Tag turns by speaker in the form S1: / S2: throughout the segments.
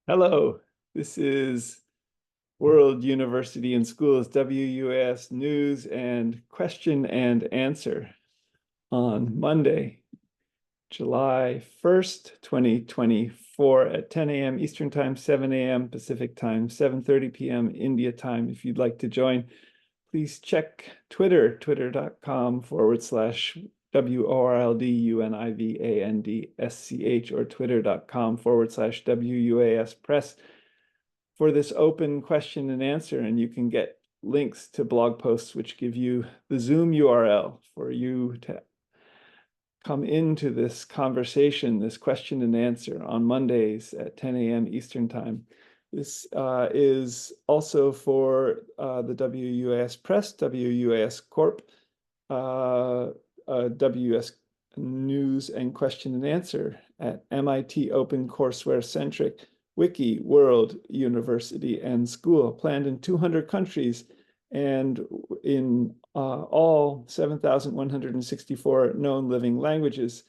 S1: Hello, this is World University and Schools WUaS News and Question and Answer on Monday, July 1st, 2024 at 10 a.m. Eastern Time, 7 a.m. Pacific Time, 7:30 p.m. India Time. If you'd like to join, please check Twitter, twitter.com/WORLDUNIVANDSCH or twitter.com/WUAS Press for this open question and answer, and you can get links to blog posts which give you the Zoom URL for you to come into this conversation, this question and answer on Mondays at 10 a.m. Eastern Time. This is also for the WUAS Press, WUAS Corp, WUS News and Question and Answer at MIT OCW-centric, Wiki, World University and School, planned in 200 countries and in all 7,164 known living languages.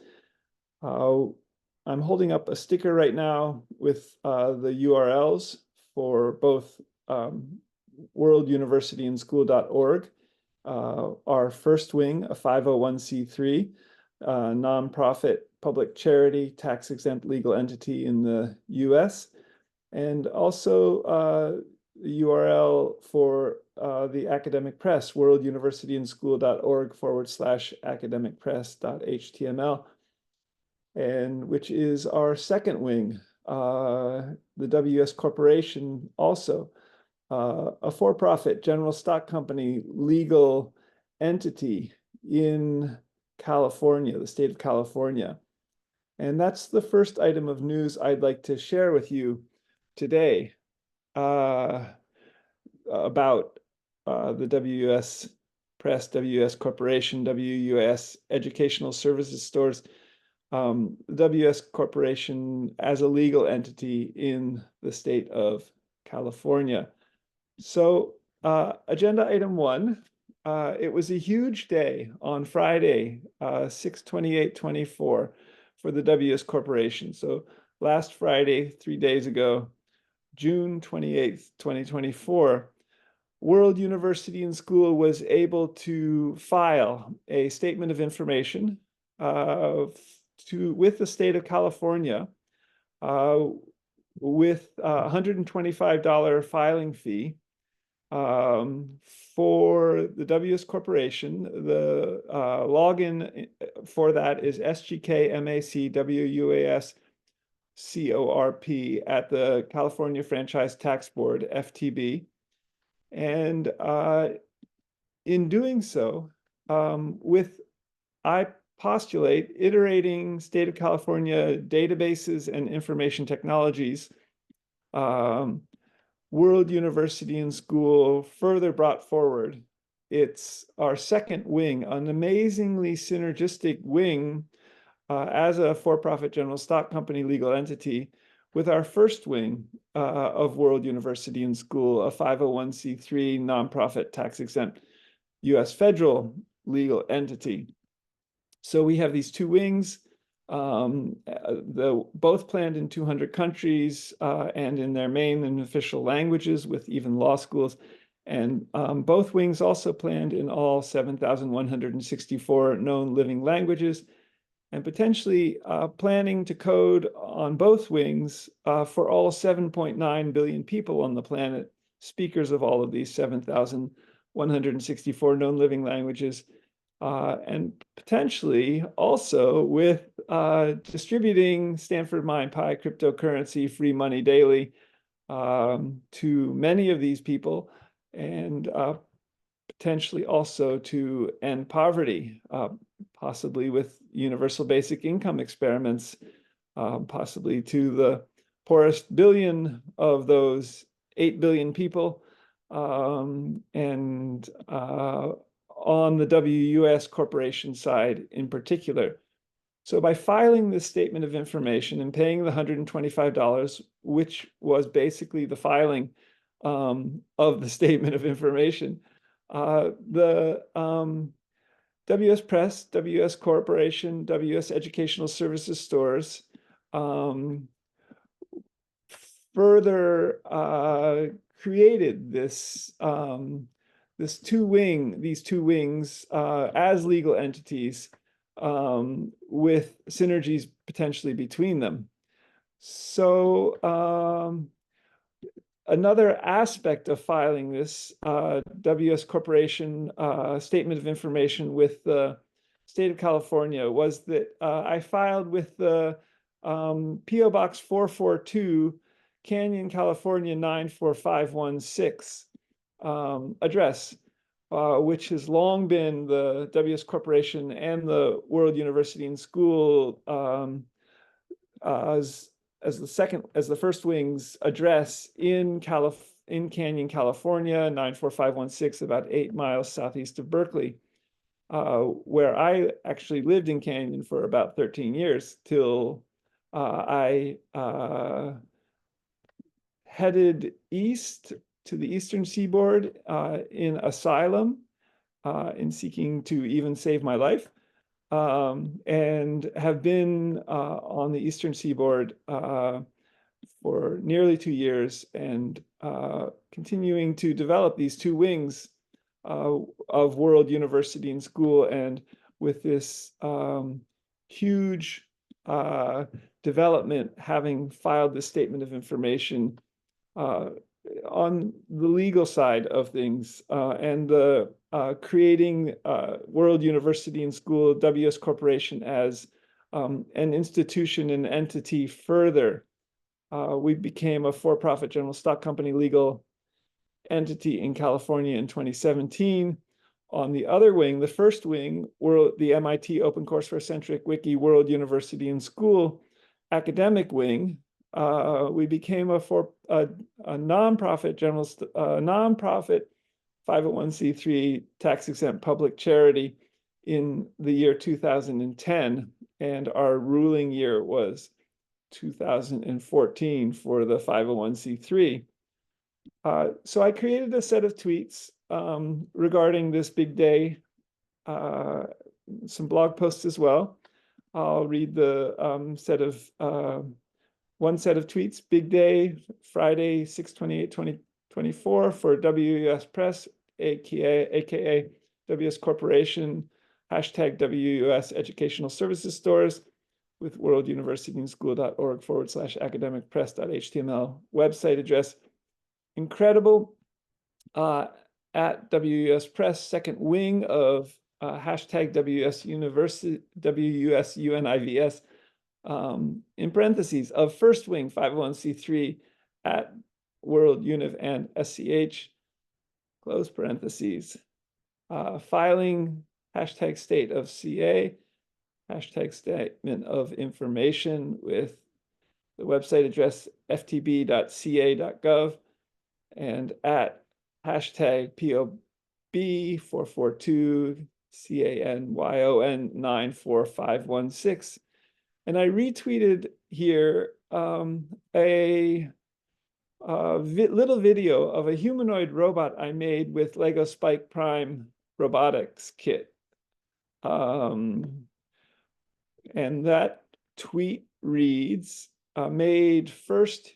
S1: I'm holding up a sticker right now with the URLs for both worlduniversityandschool.org, our first wing, a 501c3 nonprofit public charity, tax-exempt legal entity in the US, and also the URL for the academic press, worlduniversityandschool.org/academicpress.html, and which is our second wing, the WS Corporation, also a for-profit general stock company legal entity in California, the state of California. And that's the first item of news I'd like to share with you today about the WUS Press, WUS Corporation, WUS Educational Services Stores, WS Corporation as a legal entity in the state of California. So agenda item one, it was a huge day on Friday, 6/28/24 for the WS Corporation. So last Friday, 3 days ago, June 28th, 2024, World University and School was able to file a statement of information with the state of California with a $125 filing fee for the WS Corporation. The login for that is SGK MacWUaS Corp at the California Franchise Tax Board, FTB. And in doing so, I postulate iterating state of California databases and information technologies, World University and School further brought forward our second wing, an amazingly synergistic wing as a for-profit general stock company legal entity with our first wing of World University and School, a 501c3 nonprofit tax-exempt US federal legal entity. So we have these two wings, both planned in 200 countries and in their main and official languages with even law schools. And both wings also planned in all 7,164 known living languages, and potentially planning to code on both wings for all 7.9 billion people on the planet, speakers of all of these 7,164 known living languages, and potentially also with distributing Stanford MindPi cryptocurrency free money daily to many of these people, and potentially also to end poverty, possibly with universal basic income experiments, possibly to the poorest billion of those 8 billion people, and on the WUS Corporation side in particular. So by filing this statement of information and paying the $125, which was basically the filing of the statement of information, the WS Press, WS Corporation, WS Educational Services Stores further created this these two wings as legal entities with synergies potentially between them. So another aspect of filing this WUaS Corporation Statement of Information with the state of California was that I filed with the P.O. Box 442, Canyon, California 94516 address, which has long been the WUaS Corporation and the World University and School as the first wing's address in Canyon, California, 94516, about 8 miles southeast of Berkeley, where I actually lived in Canyon for about 13 years till I headed east to the eastern seaboard in asylum in seeking to even save my life. And have been on the eastern seaboard for nearly 2 years and continuing to develop these two wings of World University and School, and with this huge development, having filed this statement of information on the legal side of things, and the creating World University and School WUaS Corporation as an institution and entity further. We became a for-profit general stock company legal entity in California in 2017. On the other wing, the first wing, the MIT OpenCourseWare-centric Wiki World University and School academic wing, we became a nonprofit nonprofit 501c3 tax-exempt public charity in the year 2010, and our ruling year was 2014 for the 501c3. So I created a set of tweets regarding this big day, some blog posts as well. I'll read the one set of tweets. Big day, Friday, 6/28/2024 for WUaS Press, aka WUaS Corporation, hashtag WUaS Educational Services Stores with worlduniversityandschool.org/academicpress.html website address. Incredible. At WUaS Press, second wing of hashtag WUaS UNIVS, in parentheses, of first wing 501c3 at World Univ and SCH, close parentheses. Filing hashtag state of CA, hashtag statement of information with the website address ftb.ca.gov, and at hashtag POB 442 CANYON 94516. And I retweeted here a little video of a humanoid robot I made with Lego Spike Prime robotics kit. And that tweet reads, made first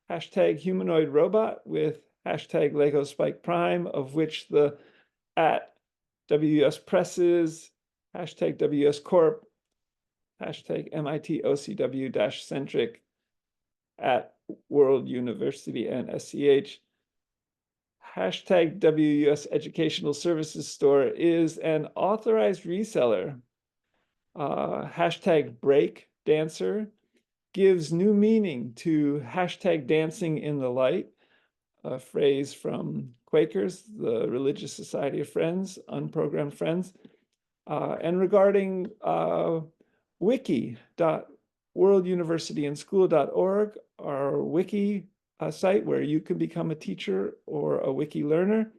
S1: hashtag humanoid robot with hashtag Lego Spike Prime, of which the at WUaS Presses, hashtag WUaS Corp, hashtag MIT OCW-centric at World University and SCH, hashtag WUaS Educational Services Store is an authorized reseller. Hashtag Break Dancer gives new meaning to hashtag dancing in the light, a phrase from Quakers, the Religious Society of Friends, unprogrammed friends. And regarding wiki.worlduniversityandschool.org, our wiki site where you can become a teacher or a wiki learner,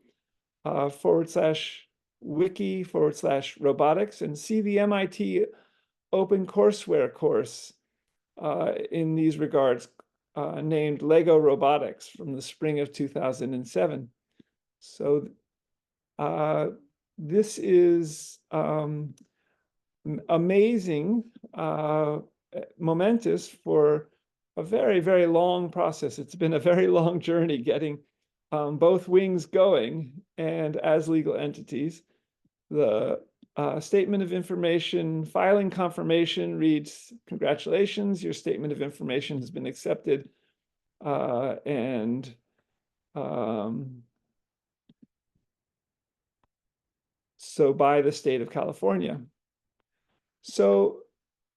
S1: /wiki/robotics, and see the MIT OpenCourseWare course in these regards, named Lego Robotics from the spring of 2007. So this is amazing, momentous for a very, very long process. It's been a very long journey getting both wings going and as legal entities. The statement of information filing confirmation reads, "Congratulations, your statement of information has been accepted and so by the state of California." So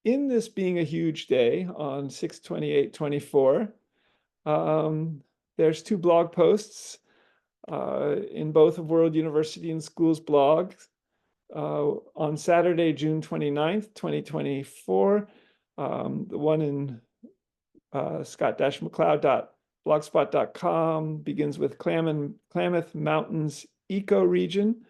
S1: in this being a huge day on 6/28/24, there's two blog posts in both of World University and Schools blogs. On Saturday, June 29th, 2024, the one in scott-macleod.blogspot.com begins with Klamath Mountains ecoregion.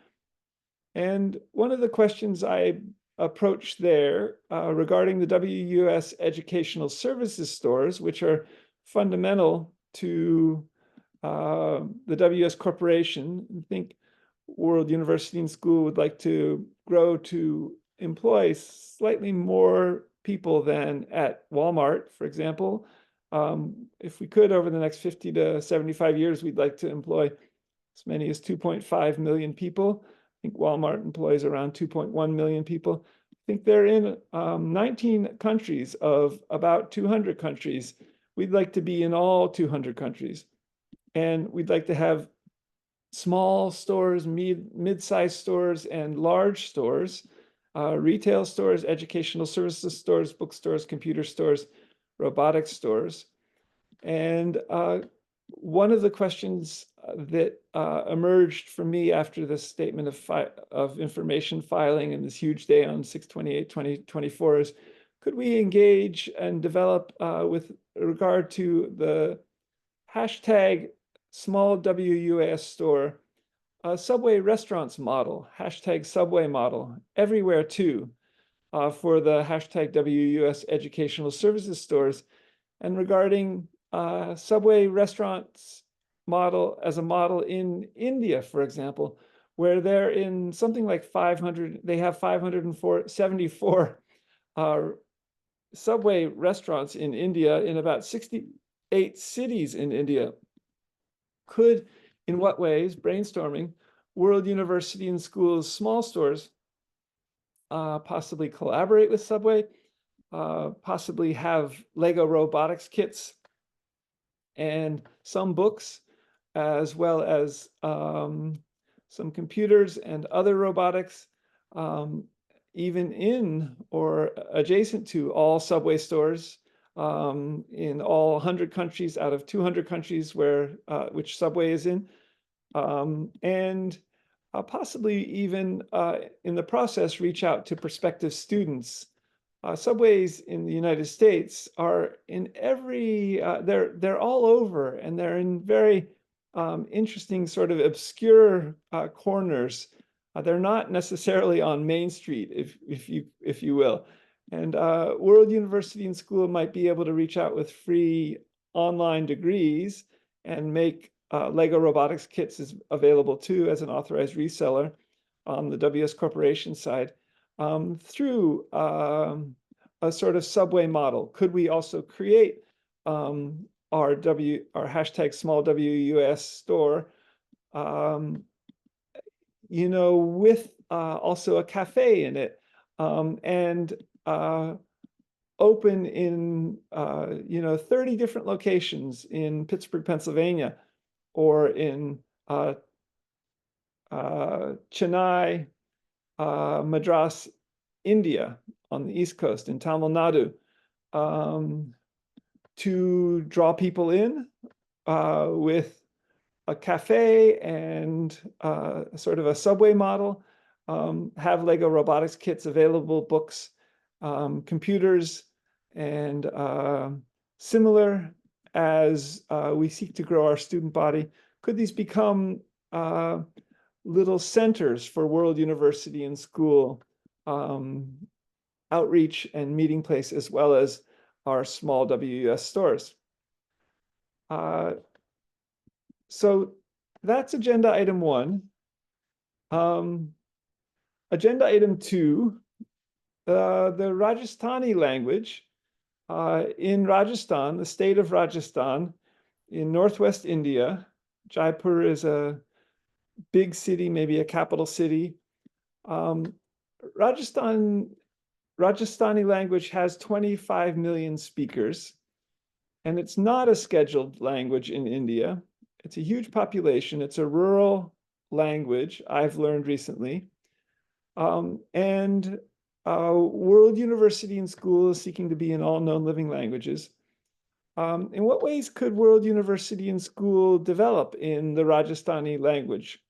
S1: And one of the questions I approached there regarding the WUaS educational services stores, which are fundamental to the WUaS Corporation. I think World University and School would like to grow to employ slightly more people than at Walmart, for example. If we could, over the next 50 to 75 years, we'd like to employ as many as 2.5 million people. I think Walmart employs around 2.1 million people. I think they're in 19 countries of about 200 countries. We'd like to be in all 200 countries. And we'd like to have small stores, mid-sized stores, and large stores, retail stores, educational services stores, bookstores, computer stores, robotics stores. And one of the questions that emerged for me after the statement of information filing in this huge day on 6/28/2024 is, could we engage and develop with regard to the hashtag small WUaS store, a Subway restaurants model, hashtag Subway model, everywhere too, for the hashtag WUaS educational services stores. And regarding Subway restaurants model as a model in India, for example, where they're in something like 500, they have 574 Subway restaurants in India in about 68 cities in India. Could, in what ways, brainstorming, World University and Schools small stores possibly collaborate with Subway, possibly have Lego robotics kits and some books, as well as some computers and other robotics, even in or adjacent to all Subway stores in all 100 countries out of 200 countries where which Subway is in, and possibly even in the process reach out to prospective students. Subways in the United States are in every, they're all over, and they're in very interesting sort of obscure corners. They're not necessarily on Main Street, if you will. And World University and School might be able to reach out with free online degrees and make Lego robotics kits is available too as an authorized reseller on the WS Corporation side through a sort of Subway model. Could we also create our hashtag small WUaS store, you know, with also a cafe in it, and open in 30 different locations in Pittsburgh, Pennsylvania, or in Chennai, Madras, India, on the East Coast, in Tamil Nadu, to draw people in with a cafe and sort of a Subway model, have Lego robotics kits available, books, computers, and similar as we seek to grow our student body. Could these become little centers for World University and School outreach and meeting place, as well as our small WUaS stores? So that's agenda item 1. Agenda item 2, the Rajasthani language in Rajasthan, the state of Rajasthan, in northwest India. Jaipur is a big city, maybe a capital city. Rajastani language has 25 million speakers, and it's not a scheduled language in India. It's a huge population. It's a rural language, I've learned recently. And World University and School is seeking to be in all known living languages. In what ways could World University and School develop in the Rajasthani language?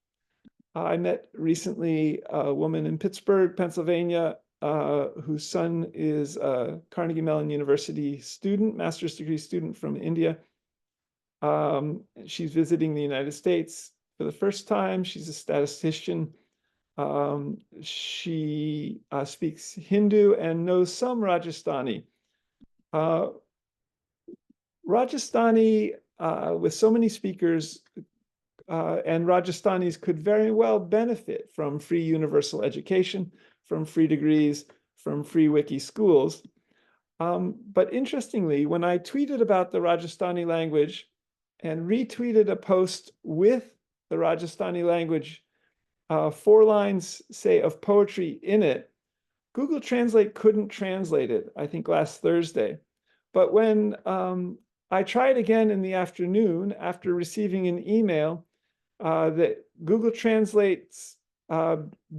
S1: I met recently a woman in Pittsburgh, Pennsylvania, whose son is a Carnegie Mellon University student, master's degree student from India. She's visiting the United States for the first time. She's a statistician. She speaks Hindu and knows some Rajasthani. Rajasthani, with so many speakers, and Rajasthanis could very well benefit from free universal education, from free degrees, from free wiki schools. But interestingly, when I tweeted about the Rajasthani language and retweeted a post with the Rajasthani language, 4 lines, say, of poetry in it, Google Translate couldn't translate it, I think last Thursday. But when I tried again in the afternoon after receiving an email that Google Translate's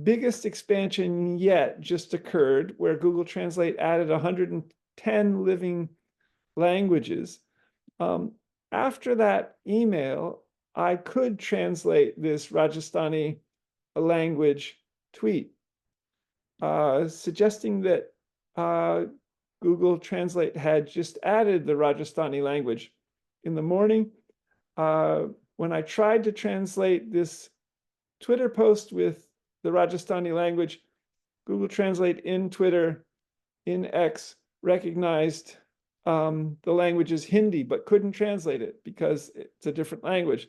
S1: biggest expansion yet just occurred, where Google Translate added 110 living languages. After that email, I could translate this Rajasthani language tweet, suggesting that Google Translate had just added the Rajasthani language. In the morning, when I tried to translate this Twitter post with the Rajasthani language, Google Translate in Twitter, in X, recognized the language as Hindi, but couldn't translate it because it's a different language.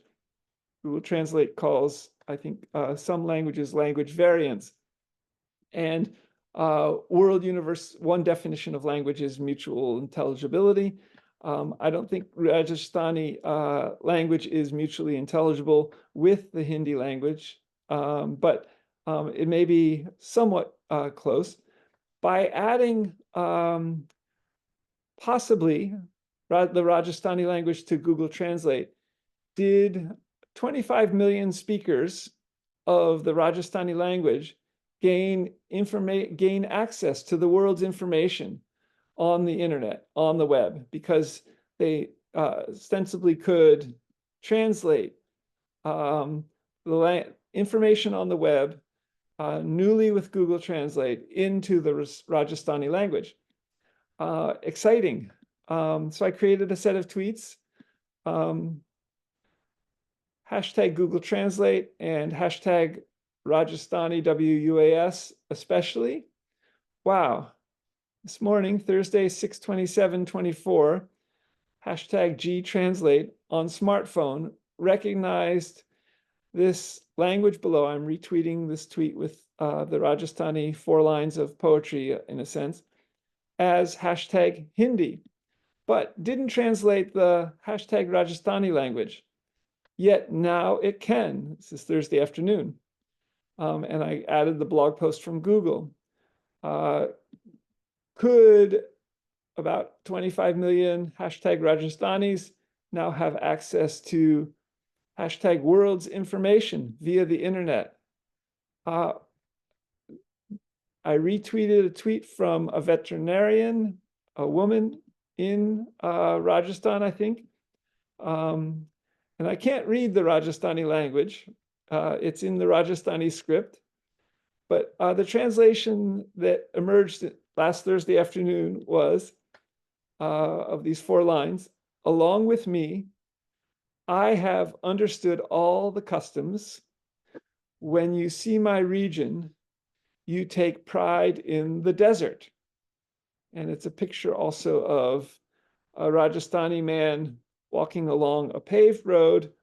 S1: Google Translate calls, I think, some languages language variants. And one definition of language is mutual intelligibility. I don't think Rajasthani language is mutually intelligible with the Hindi language, but it may be somewhat close. By adding possibly the Rajasthani language to Google Translate, did 25 million speakers of the Rajasthani language gain access to the world's information on the internet, on the web, because they ostensibly could translate the information on the web newly with Google Translate into the Rajasthani language. Exciting. So I created a set of tweets, hashtag Google Translate and hashtag Rajasthani WUaS especially. Wow. This morning, Thursday, 6/27/24, hashtag GTranslate on smartphone recognized this language below. I'm retweeting this tweet with the Rajasthani 4 lines of poetry, in a sense, as hashtag Hindi, but didn't translate the hashtag Rajasthani language. Yet now it can. This is Thursday afternoon. And I added the blog post from Google. Could about 25 million hashtag Rajasthanis now have access to hashtag world's information via the internet? I retweeted a tweet from a veterinarian, a woman in Rajasthan, I think. And I can't read the Rajasthani language. It's in the Rajasthani script. But the translation that emerged last Thursday afternoon was, of these 4 lines, along with me, I have understood all the customs. When you see my region, you take pride in the desert. And it's a picture also of a Rajasthani man walking along a paved road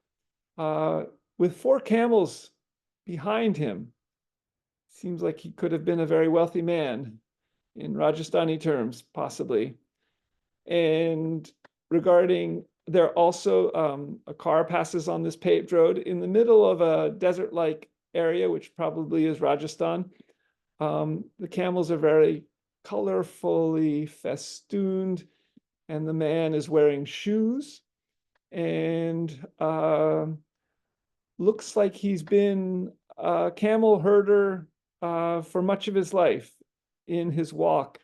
S1: with 4 camels behind him. Seems like he could have been a very wealthy man in Rajasthani terms, possibly. And regarding, there also a car passes on this paved road in the middle of a desert-like area, which probably is Rajasthan. The camels are very colorfully festooned, and the man is wearing shoes, and looks like he's been a camel herder for much of his life in his walk.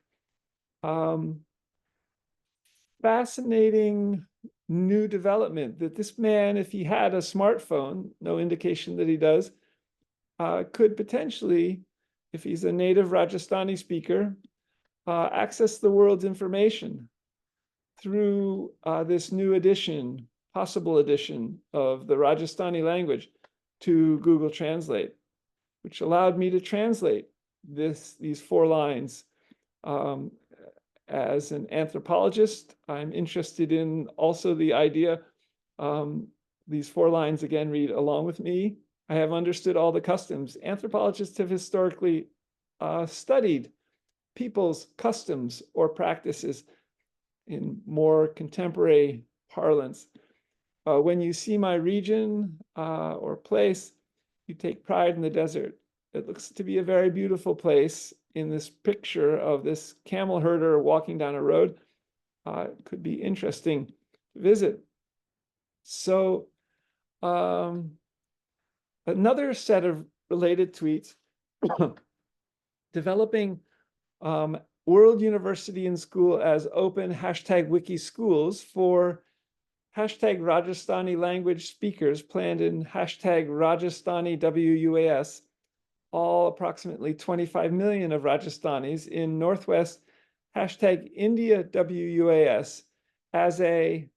S1: Fascinating new development that this man, if he had a smartphone, no indication that he does, could potentially, if he's a native Rajasthani speaker, access the world's information through this new edition, possible edition of the Rajasthani language to Google Translate, which allowed me to translate these 4 lines. As an anthropologist, I'm interested in also the idea, these 4 lines again read, along with me, I have understood all the customs. Anthropologists have historically studied people's customs or practices in more contemporary parlance. When you see my region or place, you take pride in the desert. It looks to be a very beautiful place in this picture of this camel herder walking down a road. It could be interesting to visit. So another set of related tweets, developing World University and School as open #wiki schools for #Rajasthani language speakers planned in #Rajasthani WUaS, all approximately 25 million of Rajasthanis in Northwest, #India WUaS as a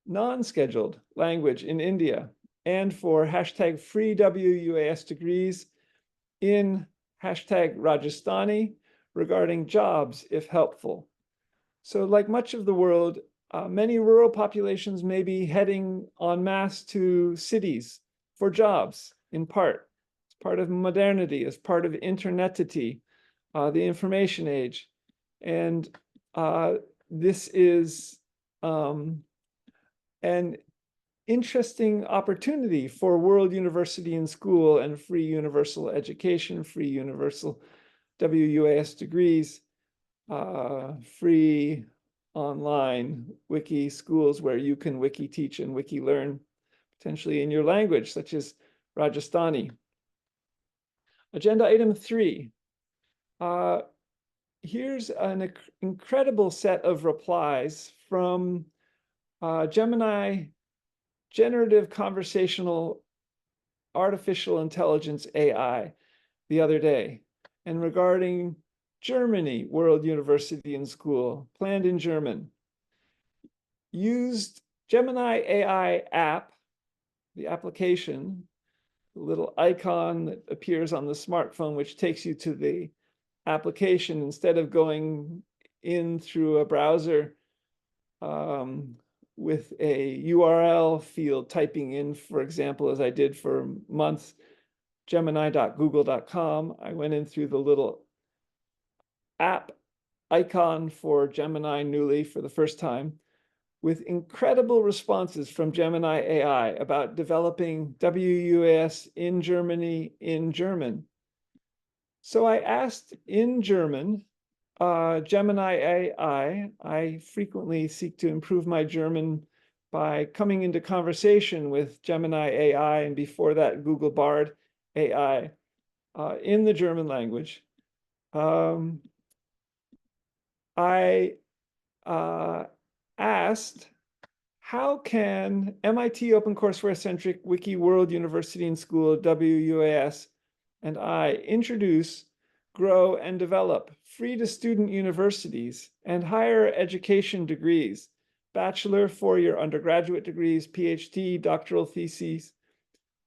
S1: non-scheduled language in India, and for #free WUaS degrees in #Rajasthani regarding jobs, if helpful. So like much of the world, many rural populations may be heading en masse to cities for jobs, in part. It's part of modernity, as part of internetity, the information age. And this is an interesting opportunity for World University and School and free universal education, free universal WUaS degrees, free online wiki schools where you can wiki teach and wiki learn, potentially in your language, such as Rajasthani. Agenda item 3. Here's an incredible set of replies from Gemini generative conversational artificial intelligence AI the other day, and regarding Germany, World University and School, planned in German. Used Gemini AI app, the application, the little icon that appears on the smartphone, which takes you to the application instead of going in through a browser with a URL field, typing in, for example, as I did for months, gemini.google.com. I went in through the little app icon for Gemini newly for the first time, with incredible responses from Gemini AI about developing WUaS in Germany in German. So I asked in German, Gemini AI, I frequently seek to improve my German by coming into conversation with Gemini AI, and before that, Google Bard AI, in the German language. I asked, how can MIT OpenCourseWare-centric Wiki World University and School WUaS and I introduce, grow, and develop free-to-student universities and higher education degrees, Bachelor, 4-year undergraduate degrees, PhD, doctoral theses,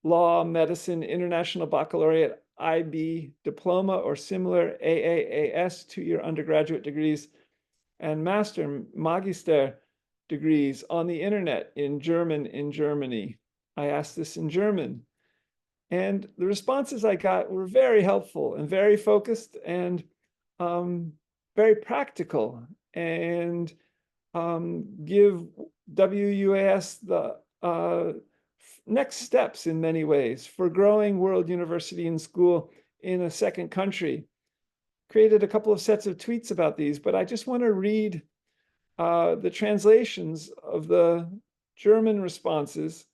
S1: law, medicine, international baccalaureate, IB, diploma, or similar AAAS, 2-year undergraduate degrees, and master, magister degrees on the internet in German in Germany. I asked this in German. And the responses I got were very helpful and very focused and very practical. And give WUaS the next steps in many ways for growing World University and School in a second country. Created a couple of sets of tweets about these, but I just want to read the translations of the German responses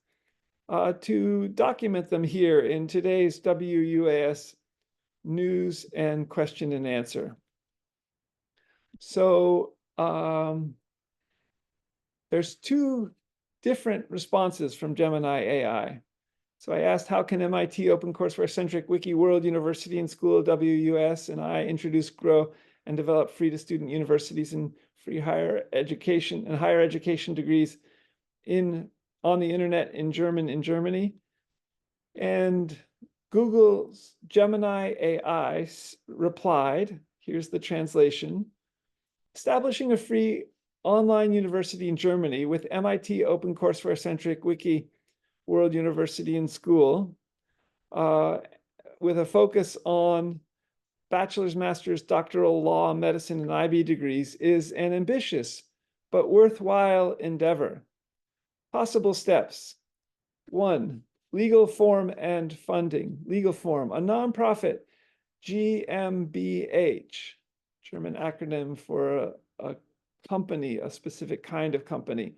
S1: to document them here in today's WUaS news and question and answer. So there's two different responses from Gemini AI. So I asked, how can MIT OpenCourseWare-centric wiki World University and School WUaS and I introduce, grow, and develop free-to-student universities and free higher education degrees on the internet in German in Germany? And Google's Gemini AI replied, here's the translation: establishing a free online university in Germany with MIT OpenCourseWare-centric wiki World University and School, with a focus on bachelor's, master's, doctoral, law, medicine, and IB degrees, is an ambitious but worthwhile endeavor. Possible steps: 1, legal form and funding. Legal form: a nonprofit GmbH, German acronym for a company, a specific kind of company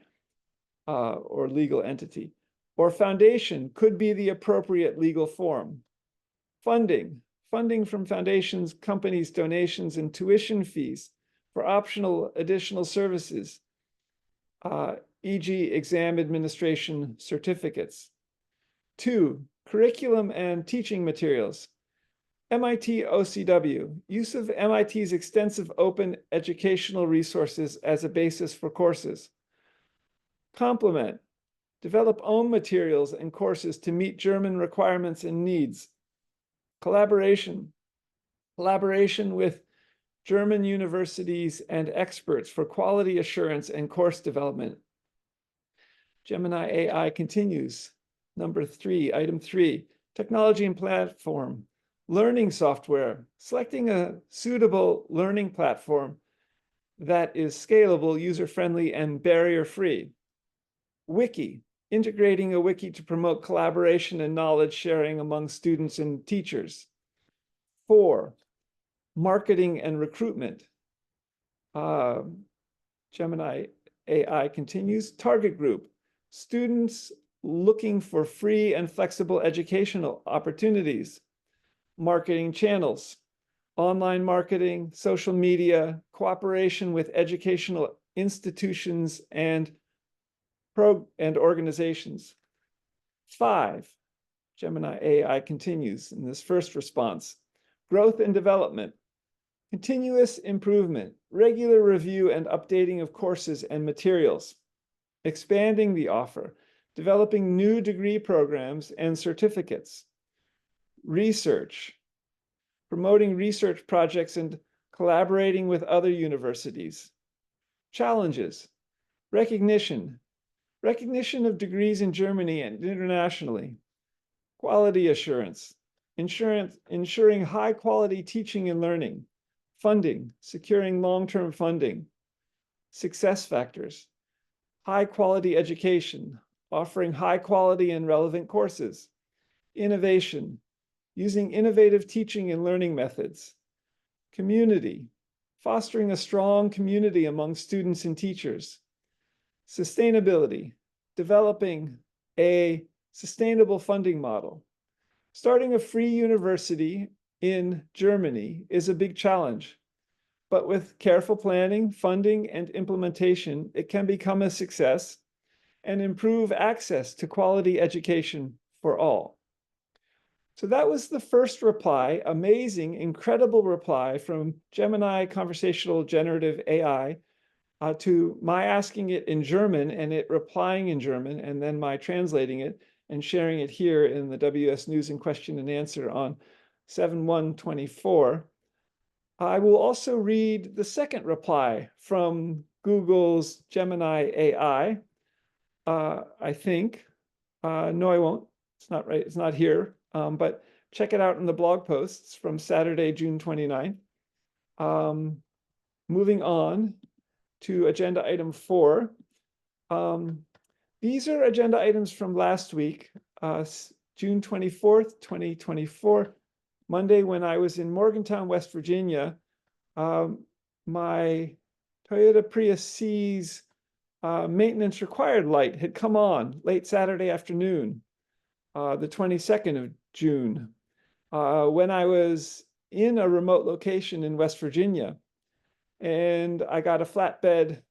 S1: or legal entity. Or foundation could be the appropriate legal form. Funding: funding from foundations, companies, donations, and tuition fees for optional additional services, e.g. exam administration certificates. 2, curriculum and teaching materials. MIT OCW, use of MIT's extensive open educational resources as a basis for courses. Complement: develop own materials and courses to meet German requirements and needs. Collaboration: collaboration with German universities and experts for quality assurance and course development. Gemini AI continues. Number 3, item 3, technology and platform. Learning software: selecting a suitable learning platform that is scalable, user-friendly, and barrier-free. Wiki: integrating a wiki to promote collaboration and knowledge sharing among students and teachers. 4, marketing and recruitment. Gemini AI continues. Target group: students looking for free and flexible educational opportunities. Marketing channels: online marketing, social media, cooperation with educational institutions and organizations. 5, Gemini AI continues in this first response. Growth and development: continuous improvement, regular review and updating of courses and materials. Expanding the offer, developing new degree programs and certificates. Research: promoting research projects and collaborating with other universities. Challenges: recognition of degrees in Germany and internationally. Quality assurance: ensuring high quality teaching and learning. Funding: securing long-term funding. Success factors: high quality education, offering high quality and relevant courses. Innovation: using innovative teaching and learning methods. Community: fostering a strong community among students and teachers. Sustainability: developing a sustainable funding model. Starting a free university in Germany is a big challenge, but with careful planning, funding, and implementation, it can become a success and improve access to quality education for all. So that was the first reply, amazing, incredible reply from Gemini Conversational Generative AI to my asking it in German and it replying in German, and then my translating it and sharing it here in the WS News and Question and Answer on 7/1/24. I will also read the second reply from Google's Gemini AI, I think. No, I won't. It's not right. It's not here. But check it out in the blog posts from Saturday, June 29th. Moving on. to agenda item 4. These are agenda items from last week, June 24th, 2024, Monday, when I was in Morgantown, West Virginia. My Toyota Prius C's maintenance required light had come on late Saturday afternoon, the 22nd of June, when I was in a remote location in West Virginia. And I got a flatbed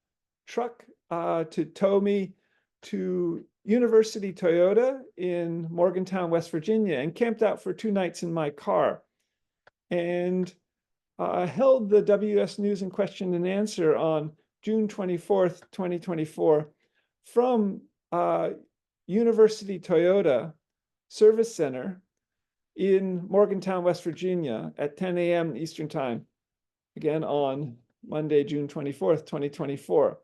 S1: truck to tow me to University Toyota in Morgantown, West Virginia, and camped out for 2 nights in my car. And held the WUaS News and Question and Answer on June 24th, 2024, from University Toyota Service Center in Morgantown, West Virginia at 10 a.m. Eastern Time, again on Monday, June 24th, 2024.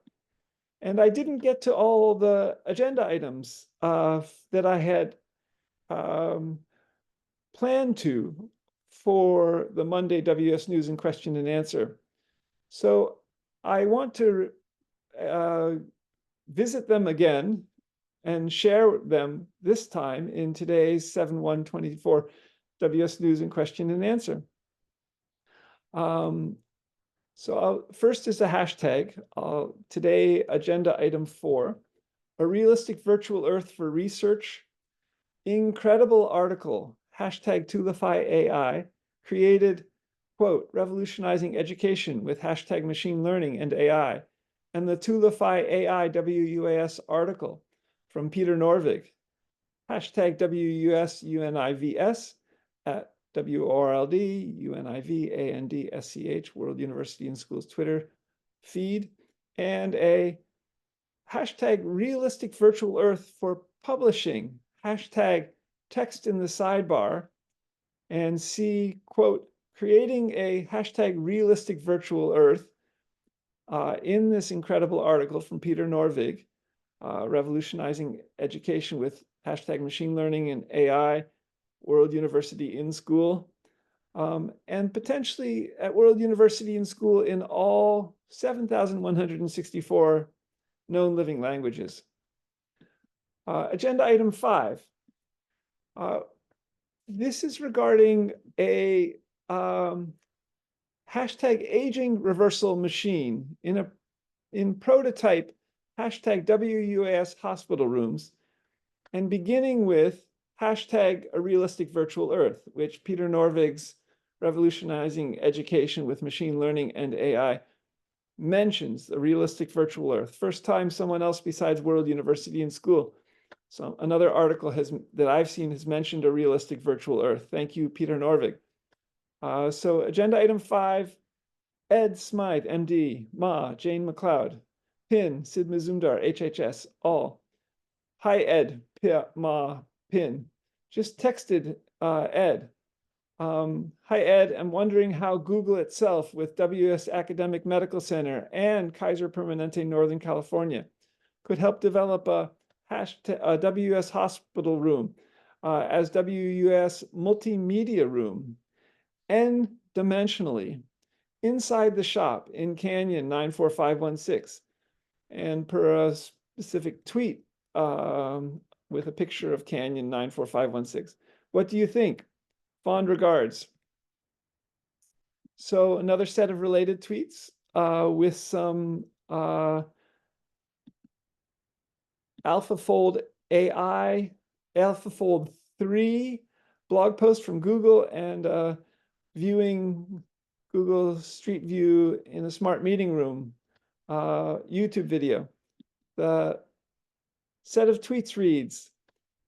S1: And I didn't get to all the agenda items that I had planned to for the Monday WUaS News and Question and Answer. So I want to visit them again and share them this time in today's 7/1/24 WUaS News and Question and Answer. First is a hashtag. Today, agenda item 4, a realistic virtual Earth for research. Incredible article, hashtag Toolify AI, created, quote, revolutionizing education with hashtag machine learning and AI, and the Toolify AI WUaS article from Peter Norvig, hashtag WUaS UNIVS at WORLD UNIVANDSCH, World University and Schools Twitter feed, and a hashtag realistic virtual Earth for publishing, hashtag text in the sidebar, and see, quote, creating a hashtag realistic virtual Earth in this incredible article from Peter Norvig, revolutionizing education with hashtag machine learning and AI, World University in School, and potentially at World University in School in all 7,164 known living languages. Agenda item 5. This is regarding a hashtag aging reversal machine in prototype hashtag WUaS hospital rooms, and beginning with hashtag a realistic virtual Earth, which Peter Norvig's revolutionizing education with machine learning and AI mentions, a realistic virtual Earth. First time someone else besides World University in School. So another article that I've seen has mentioned a realistic virtual Earth. Thank you, Peter Norvig. So agenda item 5, Ed Smythe, MD, Ma, Jane MacLeod, Pin, Sid Mazumdar, HHS, all. Hi, Ed, Ma, Pin. Just texted Ed. Hi, Ed. I'm wondering how Google itself with WUaS Academic Medical Center and Kaiser Permanente Northern California could help develop a WUaS hospital room as WUaS multimedia room, n-dimensionally, inside the shop in Canyon 94516, and per a specific tweet with a picture of Canyon 94516. What do you think? Fond regards. So another set of related tweets with some AlphaFold AI, AlphaFold 3 blog post from Google, and viewing Google Street View in a smart meeting room YouTube video. The set of tweets reads,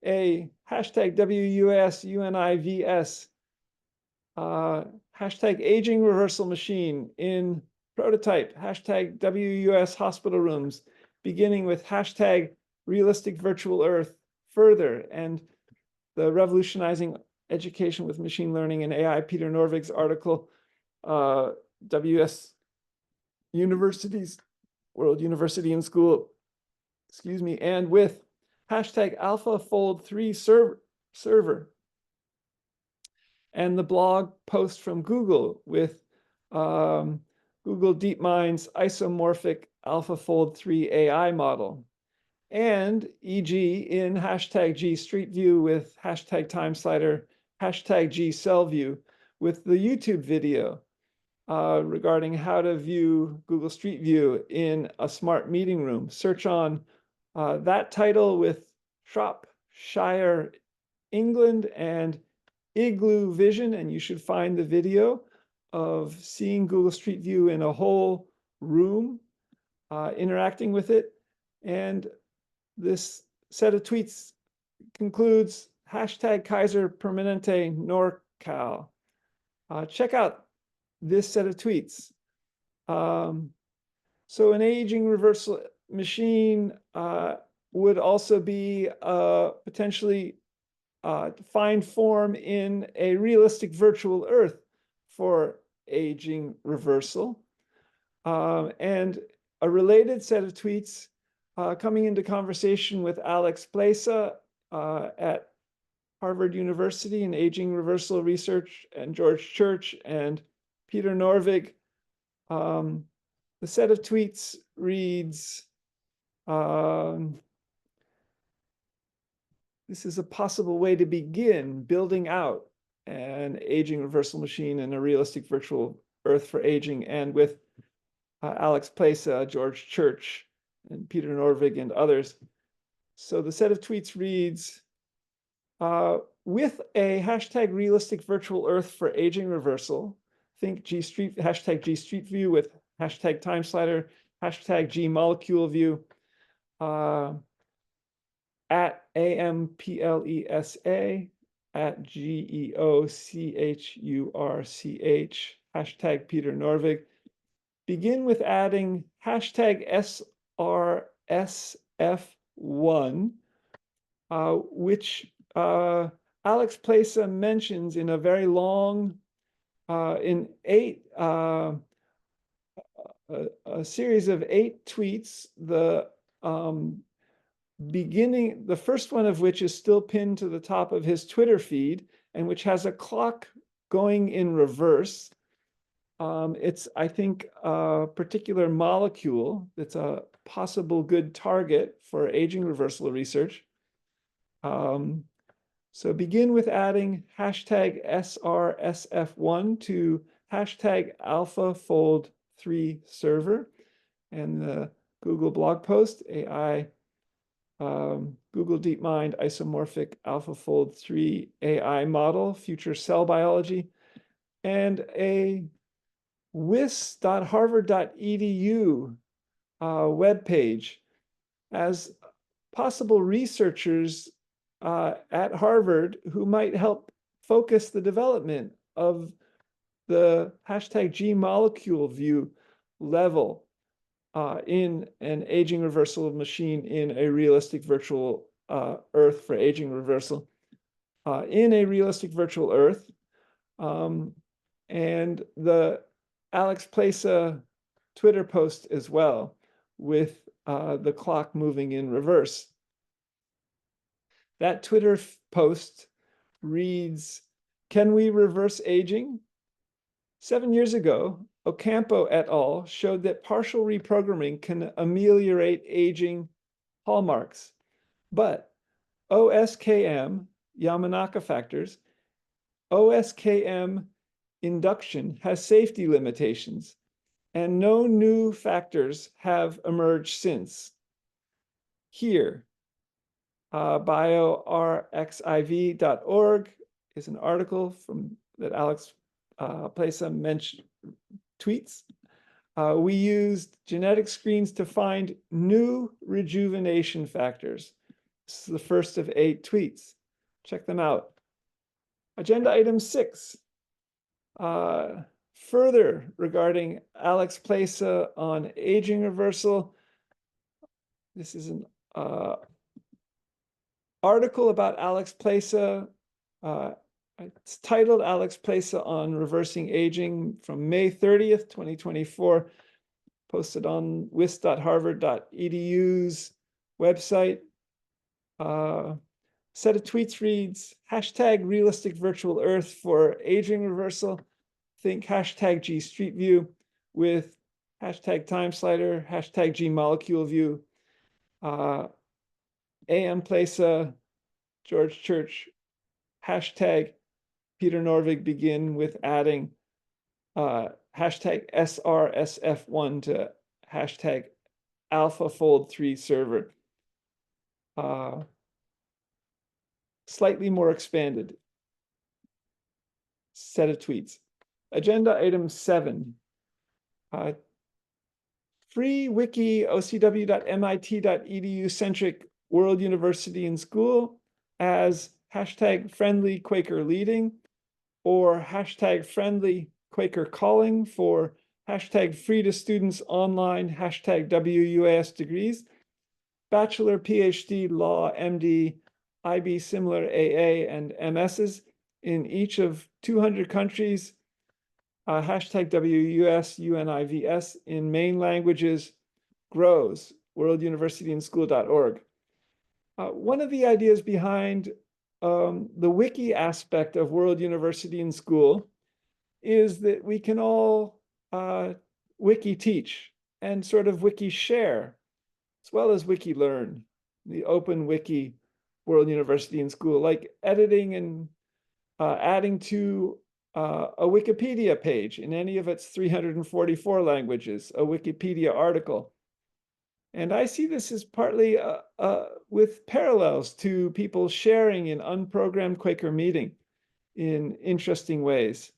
S1: a hashtag WUaS UNIVS, hashtag aging reversal machine in prototype, hashtag WUaS hospital rooms, beginning with hashtag realistic virtual Earth further, and the revolutionizing education with machine learning and AI, Peter Norvig's article, WUaS universities, World University in School, excuse me, and with hashtag AlphaFold 3 server, and the blog post from Google with Google DeepMind's isomorphic AlphaFold 3 AI model, and e.g. in hashtag G Street View with hashtag Time Slider, hashtag G Cell View with the YouTube video regarding how to view Google Street View in a smart meeting room. Search on that title with Shropshire, England, and Igloo Vision, and you should find the video of seeing Google Street View in a whole room, interacting with it. And this set of tweets concludes hashtag Kaiser Permanente NorCal. Check out this set of tweets. So an aging reversal machine would also be potentially find form in a realistic virtual Earth for aging reversal. And a related set of tweets coming into conversation with Alex Plesa at Harvard University in aging reversal research, and George Church and Peter Norvig. The set of tweets reads, this is a possible way to begin building out an aging reversal machine in a realistic virtual Earth for aging, and with Alex Plesa, George Church, and Peter Norvig, and others. So the set of tweets reads, with a hashtag realistic virtual Earth for aging reversal, think hashtag G Street View with hashtag Time Slider, hashtag G Molecule View, at AMPLESA, at GEOCHURCH, hashtag Peter Norvig. Begin with adding hashtag SRSF1, which Alex Plesa mentions in a very long, in a series of 8 tweets, the first one of which is still pinned to the top of his Twitter feed, and which has a clock going in reverse. It's, I think, a particular molecule that's a possible good target for aging reversal research. So begin with adding hashtag SRSF1 to hashtag AlphaFold3 server, and the Google blog post, AI Google DeepMind isomorphic AlphaFold 3 AI model, future cell biology, and a WUaS.harvard.edu webpage. As possible researchers at Harvard who might help focus the development of the hashtag G molecule view level in an aging reversal machine in a realistic virtual Earth for aging reversal, in a realistic virtual Earth, and the Alex Plesa Twitter post as well, with the clock moving in reverse. That Twitter post reads, "Can we reverse aging?" 7 years ago, Ocampo et al. Showed that partial reprogramming can ameliorate aging hallmarks, but OSKM, Yamanaka factors, OSKM induction has safety limitations, and no new factors have emerged since. Here, biorxiv.org is an article that Alex Plesa mentioned, tweets. We used genetic screens to find new rejuvenation factors. This is the first of 8 tweets. Check them out. Agenda item 6. Further regarding Alex Plesa on aging reversal. This is an article about Alex Plesa. It's titled Alex Plesa on Reversing Aging from May 30th, 2024, posted on wis.harvard.edu's website. Set of tweets reads, hashtag realistic virtual Earth for aging reversal. Think hashtag G Street View with hashtag TimeSlider, hashtag GMoleculeView, AM Plaza, George Church, hashtag Peter Norvig begin with adding hashtag SRSF1 to hashtag AlphaFold3 server. Slightly more expanded set of tweets. Agenda item 7. Free wiki OCW.MIT.edu-centric World University and School as hashtag friendly Quaker leading or hashtag friendly Quaker calling for hashtag free to students online, hashtag WUaS degrees, Bachelor, PhD, Law, MD, IB, similar AA, and MSs in each of 200 countries, hashtag WUaS, UNIVS in main languages grows, worlduniversityandschool.org. One of the ideas behind the wiki aspect of World University and School is that we can all wiki teach and sort of wiki share, as well as wiki learn, the open wiki World University and School, like editing and adding to a Wikipedia page in any of its 344 languages, a Wikipedia article. And I see this as partly with parallels to people sharing in unprogrammed Quaker meeting in interesting ways.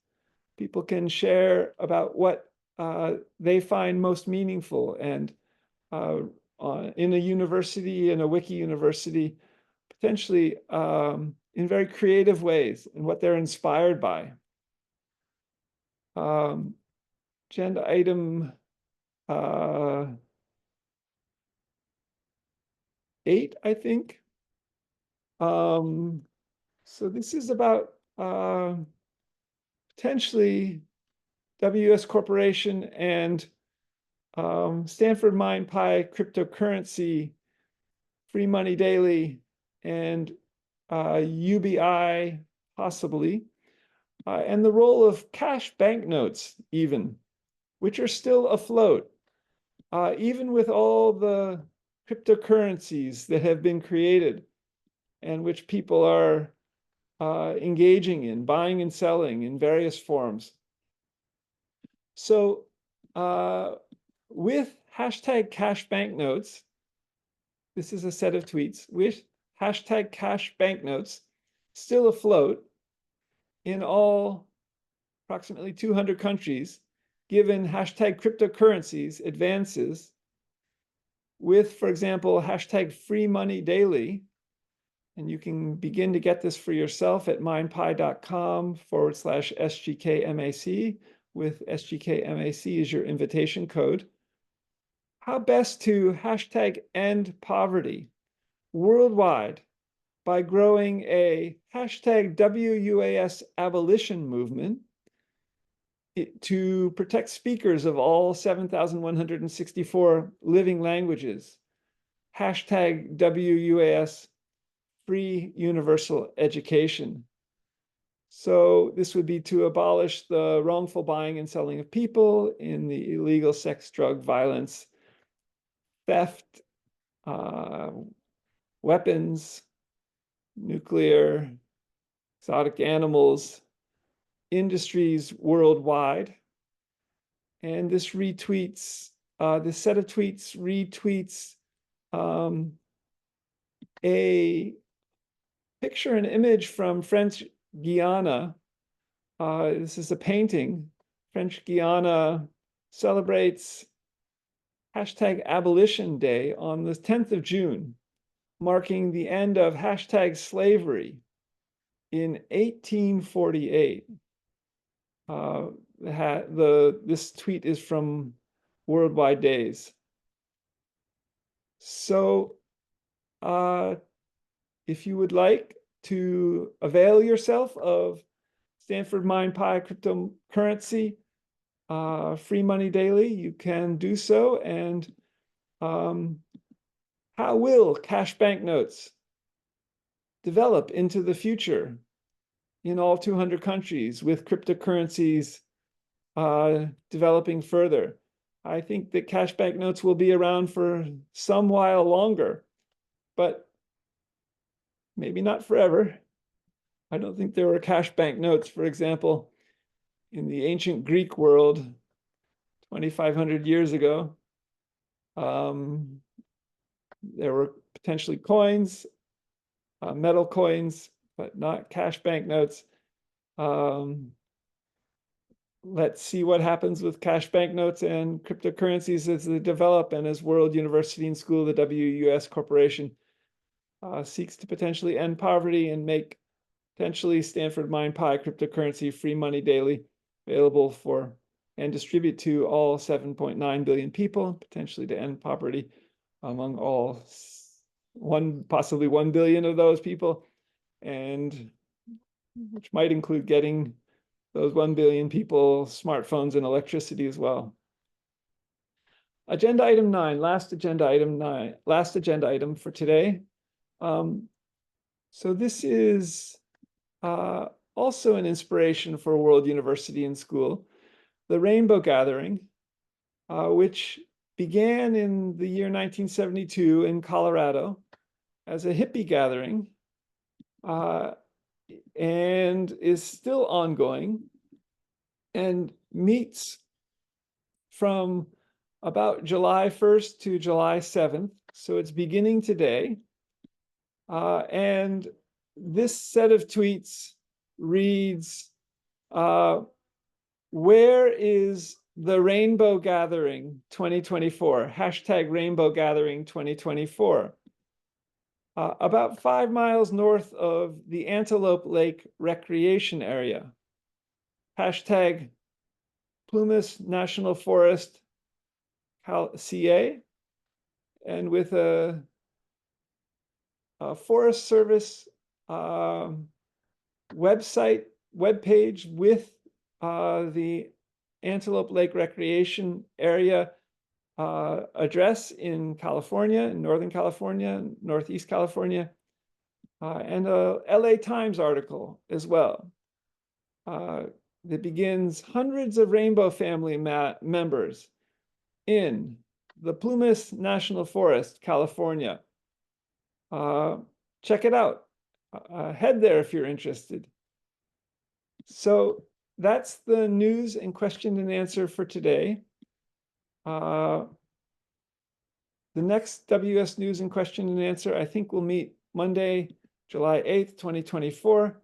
S1: People can share about what they find most meaningful, and in a university, in a wiki university, potentially in very creative ways, and what they're inspired by. Agenda item 8, I think. So this is about potentially WUaS Corporation and Stanford MindPy cryptocurrency, Free Money Daily, and UBI possibly, and the role of cash banknotes even, which are still afloat, even with all the cryptocurrencies that have been created and which people are engaging in, buying and selling in various forms. So with hashtag cash banknotes, this is a set of tweets, with hashtag cash banknotes still afloat in all approximately 200 countries, given hashtag cryptocurrencies advances with, for example, hashtag free money daily. And you can begin to get this for yourself at mindpy.com/SGKMAC, with SGKMAC as your invitation code. How best to hashtag end poverty worldwide by growing a hashtag WUaS abolition movement to protect speakers of all 7,164 living languages. Hashtag WUaS free universal education. So this would be to abolish the wrongful buying and selling of people in the illegal sex, drug, violence, theft, weapons, nuclear, exotic animals, industries worldwide. And this retweets, this set of tweets retweets a picture and image from French Guiana. This is a painting. French Guiana celebrates hashtag Abolition Day on the 10th of June, marking the end of hashtag slavery in 1848. This tweet is from Worldwide Days. So if you would like to avail yourself of Stanford MindPy cryptocurrency, Free Money Daily, you can do so. And how will cash banknotes develop into the future in all 200 countries with cryptocurrencies developing further. I think that cash banknotes will be around for some while longer, but maybe not forever. I don't think there were cash banknotes, for example, in the ancient Greek world 2,500 years ago. There were potentially coins, metal coins, but not cash banknotes. Let's see what happens with cash banknotes and cryptocurrencies as they develop, and as World University and School, the WUaS Corporation, seeks to potentially end poverty and make potentially Stanford MindPi cryptocurrency free money daily available for and distribute to all 7.9 billion people, potentially to end poverty among all possibly 1 billion of those people, and which might include getting those 1 billion people smartphones and electricity as well. Agenda item 9, last agenda item for today. So this is also an inspiration for World University and School, the Rainbow Gathering, which began in the year 1972 in Colorado as a hippie gathering, and is still ongoing and meets from about July 1st to July 7th. So it's beginning today. And this set of tweets reads, where is the Rainbow Gathering 2024? Hashtag Rainbow Gathering 2024. About 5 miles north of the Antelope Lake Recreation Area. Hashtag Plumas National Forest CA. And with a Forest Service webpage with the Antelope Lake Recreation Area address in California, in Northern California, Northeast California, and a LA Times article as well that begins, hundreds of Rainbow Family members in the Plumas National Forest, California. Check it out. Head there if you're interested. So that's the news and question and answer for today. The next WS News and Question and Answer, I think, will meet Monday, July 8th, 2024,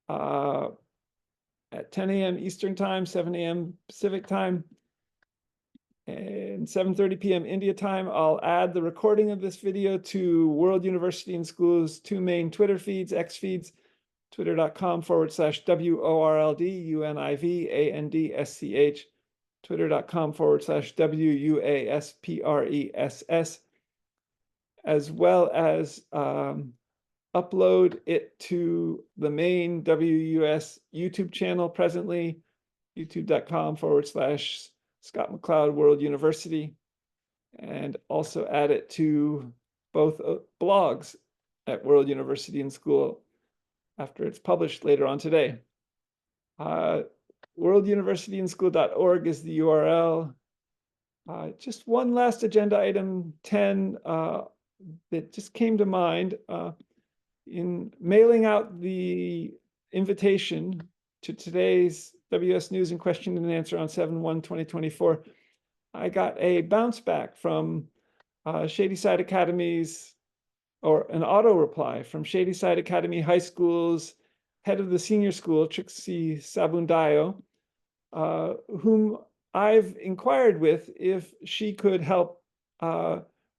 S1: at 10 a.m. Eastern Time, 7 a.m. Pacific Time, and 7:30 p.m. India Time. I'll add the recording of this video to World University and School's 2 main Twitter feeds, X feeds, twitter.com/WORLDUNIVANDSCH, twitter.com/WUASPRESS, as well as upload it to the main WUS YouTube channel presently, youtube.com/Scott MacLeod World University, and also add it to both blogs at World University and School after it's published later on today. worlduniversityandschool.org is the URL. Just one last agenda item 10 that just came to mind. In mailing out the invitation to today's WS News and Question and Answer on 7/1/2024, I got a bounce back from Shadyside Academy's, or an auto reply from Shadyside Academy High School's head of the senior school, Trixie Sabundayo, whom I've inquired with if she could help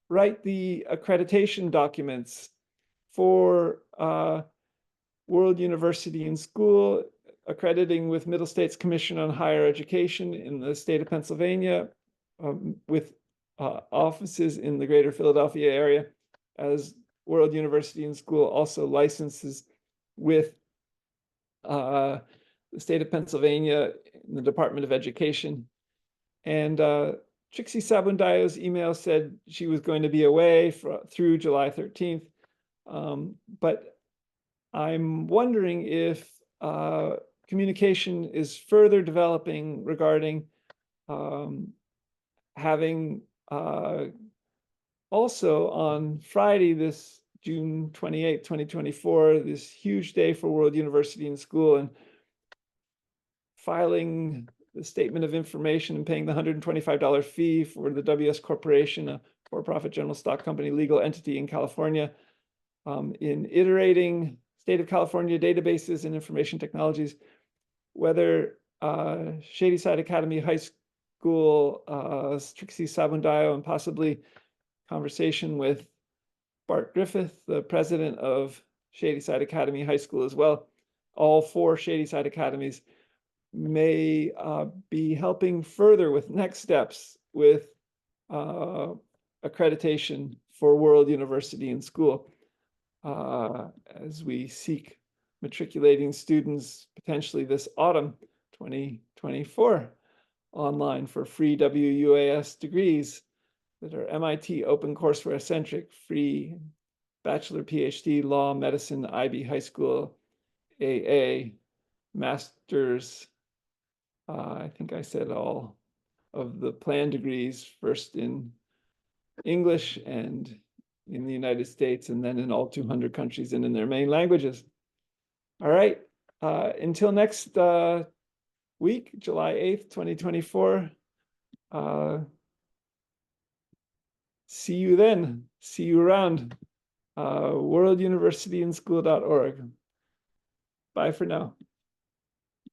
S1: write the accreditation documents for World University and School, accrediting with Middle States Commission on Higher Education in the state of Pennsylvania, with offices in the greater Philadelphia area, as World University and School also licenses with the state of Pennsylvania in the Department of Education. And Trixie Sabundayo's email said she was going to be away through July 13th. But I'm wondering if communication is further developing regarding having also on Friday, this June 28th, 2024, this huge day for World University and School, and filing the statement of information and paying the $125 fee for the WUaS Corporation, a for-profit general stock company legal entity in California, in iterating state of California databases and information technologies, whether Shadyside Academy High School, Trixie Sabundayo, and possibly conversation with Bart Griffith, the president of Shadyside Academy High School as well. All 4 Shadyside Academies may be helping further with next steps with accreditation for World University and School as we seek matriculating students potentially this autumn 2024 online for free WUaS degrees that are MIT OpenCourseWare-centric, free Bachelor, PhD, Law, Medicine, IB, High School, AA, Masters. I think I said all of the planned degrees, first in English and in the United States, and then in all 200 countries and in their main languages. All right, until next week, July 8th, 2024. See you then. See you around. worlduniversityandschool.org. Bye for now.